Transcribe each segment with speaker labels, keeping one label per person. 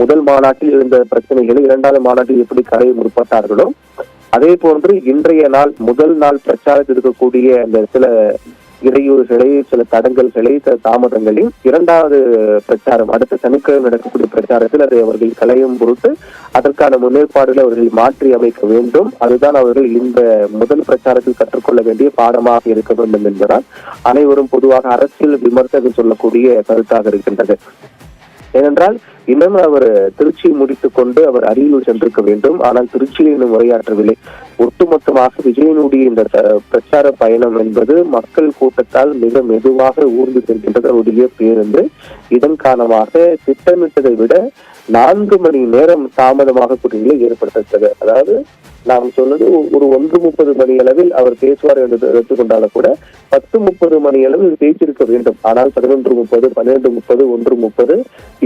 Speaker 1: முதல் மாநாட்டில் இருந்த பிரச்சனைகளை இரண்டாவது மாநாட்டில் எப்படி களைய முற்பட்டார்களோ அதே போன்று இன்றைய நாள் முதல் நாள் பிரச்சாரத்தில் இருக்கக்கூடிய அந்த சில இடையூறுகளை, சில தடங்கல்களை, சில தாமதங்களையும் இரண்டாவது பிரச்சாரம் அடுத்த சனிக்கிழமை நடக்கக்கூடிய பிரச்சாரத்தில் அதை அவர்கள் களையும் பொருட்டு அதற்கான முன்னேற்பாடுகளை அவர்கள் மாற்றி அமைக்க வேண்டும். அதுதான் அவர்கள் இந்த முதல் பிரச்சாரத்தில் கற்றுக்கொள்ள வேண்டிய பாடமாக இருக்க வேண்டும் என்பதால் அனைவரும் பொதுவாக அரசியல் விமர்சனம் சொல்லக்கூடிய கருத்தாக இருக்கின்றது. ஏனென்றால் இன்னும் அவர் திருச்சி முடித்துக் கொண்டு அவர் அரியலூர் சென்றிருக்க வேண்டும். ஆனால் திருச்சியில் இன்னும் உரையாற்றவில்லை. ஒட்டுமொத்தமாக விஜயனுடைய இந்த பிரச்சார பயணம் என்பது மக்கள் கூட்டத்தால் மிக மெதுவாக ஊர்ந்து செல்கின்றது அவருடைய பேருந்து. இதன் காரணமாக திட்டமிட்டதை விட 4 மணி நேரம் தாமதமாக கூட்டங்களை ஏற்படுத்தது. அதாவது நாம் சொன்னது ஒரு 1:30 மணி அளவில் அவர் பேசுவார் என்று எடுத்துக்கொண்டாலும் கூட 10:30 மணி அளவில் பேசியிருக்க வேண்டும். ஆனால் 11:30, 12:30, 1:30,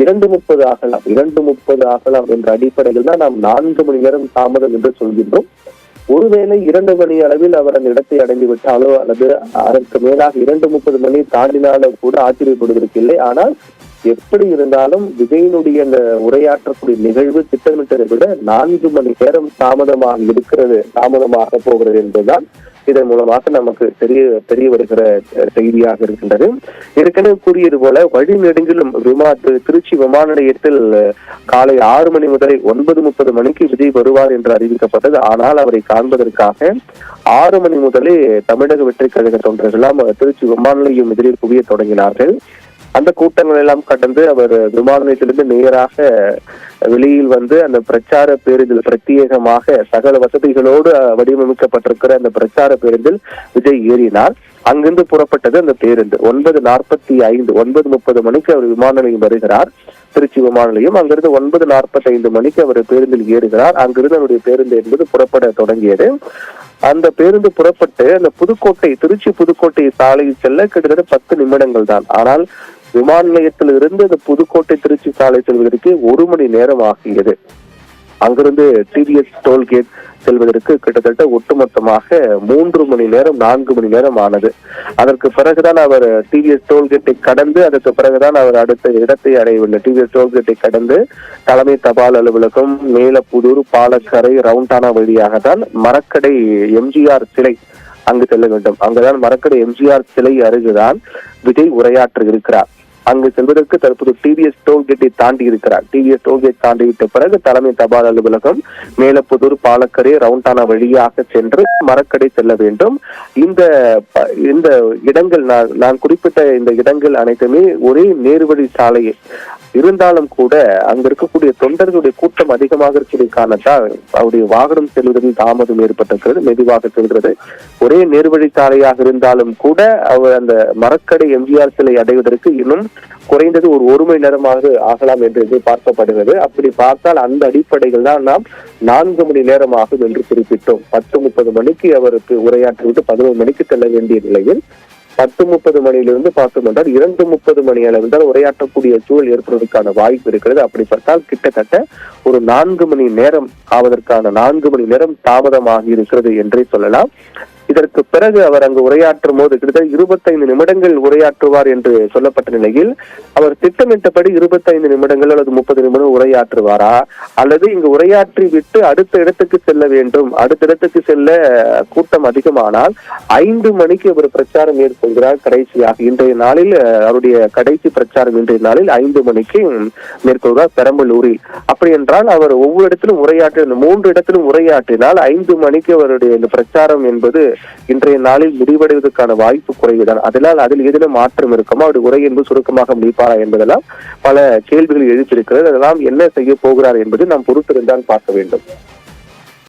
Speaker 1: 2:30 ஆகலாம், 2:30 ஆகலாம் என்ற அடிப்படையில் தான் நாம் 4 மணி நேரம் தாமதம் என்று சொல்கின்றோம். ஒருவேளை 2 மணி அளவில் அவர் அந்த இடத்தை அடைந்து விட்டாலோ அல்லது அதற்கு மேலாக 2:30 மணி தாண்டினாலும் கூட ஆச்சரியப்படுவதற்கு இல்லை. ஆனால் எப்படி இருந்தாலும் விஜயனுடைய அந்த உரையாற்றக்கூடிய நிகழ்வு திட்டமிட்டதை விட 4 மணி நேரம் தாமதமாக போகிறது என்பதுதான் இதன் மூலமாக நமக்கு தெரிய வருகிற செய்தியாக இருக்கின்றது. ஏற்கனவே கூறியது போல வழிநெடுங்கிலும் திருச்சி விமான நிலையத்தில் காலை 6 மணி முதல் 9:30 மணிக்கு விஜய் வருவார் என்று அறிவிக்கப்பட்டது. ஆனால் அவரை காண்பதற்காக 6 மணி முதலே தமிழக வெற்றி கழக தொண்டர்களாம் திருச்சி விமான நிலையம் எதிரில் குவிய தொடங்கினார்கள். அந்த கூட்டங்கள் எல்லாம் கடந்து அவர் விமான நிலையத்திலிருந்து நேராக வெளியில் வந்து அந்த பிரச்சார பேருந்தில் பிரத்யேகமாக சகல வசதிகளோடு வடிவமைக்கப்பட்டிருக்கிற அந்த பிரச்சார பேருந்தில் விஜய் ஏறினார். அங்கிருந்து புறப்பட்டது அந்த பேருந்து 9:45, 9:30 மணிக்கு அவர் விமான நிலையம் வருகிறார் திருச்சி விமான நிலையம். அங்கிருந்து 9:45 மணிக்கு அவர் பேருந்தில் ஏறுகிறார். அங்கிருந்து அவருடைய பேருந்து என்பது புறப்பட தொடங்கியது. அந்த பேருந்து புறப்பட்டு அந்த திருச்சி புதுக்கோட்டை சாலையில் செல்ல கிட்டத்தட்ட 10 நிமிடங்கள் தான். ஆனால் விமான நிலையத்தில் இருந்து அந்த புதுக்கோட்டை திருச்சி சாலை செல்வதற்கு 1 மணி நேரம் ஆகியது. அங்கிருந்து டிவிஎஸ் டோல்கேட் செல்வதற்கு கிட்டத்தட்ட ஒட்டுமொத்தமாக 3 மணி நேரம் 4 மணி நேரம் ஆனது. அதற்கு பிறகுதான் அவர் டிவிஎஸ் டோல்கேட்டை கடந்து அதற்கு பிறகுதான் அவர் அடுத்த இடத்தை அடையவில்லை. டிவிஎஸ் டோல்கேட்டை கடந்து தலைமை தபால் அலுவலகம், மேலப்புதூர், பாலக்கரை, ரவுண்டானா வழியாக தான் மரக்கடை எம்ஜிஆர் சிலை அங்கு செல்ல வேண்டும். அங்குதான் மரக்கடை எம்ஜிஆர் சிலை அருகுதான் விஜய் உரையாற்ற இருக்கிறார். அங்கு செல்வதற்கு தற்போது டிவிஎஸ் டோல்கேட்டை தாண்டி இருக்கிறார். டிவிஎஸ் டோல்கேட் தாண்டிவிட்ட பிறகு தலைமை தபால் அலுவலகம், மேலப்புதூர், பாலக்கரை, ரவுண்டானா வழியாக சென்று மரக்கடை செல்ல வேண்டும். இந்த இடங்கள் நான் குறிப்பிட்ட இந்த இடங்கள் அனைத்துமே ஒரே நேர்வழி சாலையை இருந்தாலும் கூட அங்க இருக்கக்கூடிய தொண்டர்களுடைய கூட்டம் அதிகமாக இருக்கக்கூடிய காரணத்தால் அவருடைய வாகனம் செல்வதில் தாமதம் ஏற்பட்டிருக்கிறது, மெதுவாக செல்கிறது. ஒரே நேர்வழி சாலையாக இருந்தாலும் கூட அவர் அந்த மரக்கடை எம்ஜிஆர் சிலை அடைவதற்கு இன்னும் குறைந்தது ஒரு 1 மணி நேரமாக ஆகலாம் என்று எதிர்பார்க்கப்படுகிறது. அப்படி பார்த்தால் அந்த அடிப்படையில் தான் நாம் 4 மணி நேரம் ஆகும் என்று குறிப்பிட்டோம். 10:30 மணிக்கு அவருக்கு உரையாற்றிவிட்டு 11 மணிக்கு செல்ல வேண்டிய நிலையில் 10:30 மணியிலிருந்து பார்த்தோம் என்றால் 2:30 மணி அளவில் தான் உரையாற்றக்கூடிய சூழல் ஏற்படுவதற்கான வாய்ப்பு இருக்கிறது. அப்படி பார்த்தால் கிட்டத்தட்ட ஒரு 4 மணி நேரம் ஆவதற்கான 4 மணி நேரம் தாமதமாகி இருக்கிறது என்றே சொல்லலாம். இதற்கு பிறகு அவர் அங்கு உரையாற்றும் போது கிட்டத்தட்ட 25 நிமிடங்கள் உரையாற்றுவார் என்று சொல்லப்பட்ட நிலையில் அவர் திட்டமிட்டபடி 25 நிமிடங்கள் அல்லது 30 நிமிடம் உரையாற்றுவாரா, அல்லது இங்கு உரையாற்றி விட்டு அடுத்த இடத்துக்கு செல்ல வேண்டும், அடுத்த இடத்துக்கு செல்ல கூட்டம் அதிகமானால் 5 மணிக்கு அவர் பிரச்சாரம் மேற்கொள்கிறார். கடைசியாக இன்றைய நாளில் அவருடைய கடைசி பிரச்சாரம் இன்றைய நாளில் 5 மணிக்கு மேற்கொள்கிறார் பெரம்பலூரில். அப்படி என்றால் அவர் ஒவ்வொரு இடத்திலும் 3 இடத்திலும் உரையாற்றினால் 5 மணிக்கு அவருடைய இந்த பிரச்சாரம் என்பது இன்றைய நாளில் முடிவடைவதற்கான வாய்ப்பு குறைவுதான். அதில் ஏதேனும் மாற்றம் இருக்குமா, அவருடைய உரை என்பது சுருக்கமாக முடிப்பாரா என்பதெல்லாம் பல கேள்விகள் எழுப்பியிருக்கிறது. அதெல்லாம் என்ன செய்ய போகிறார் என்பது நாம் பொறுத்திருந்தால் பார்க்க வேண்டும்.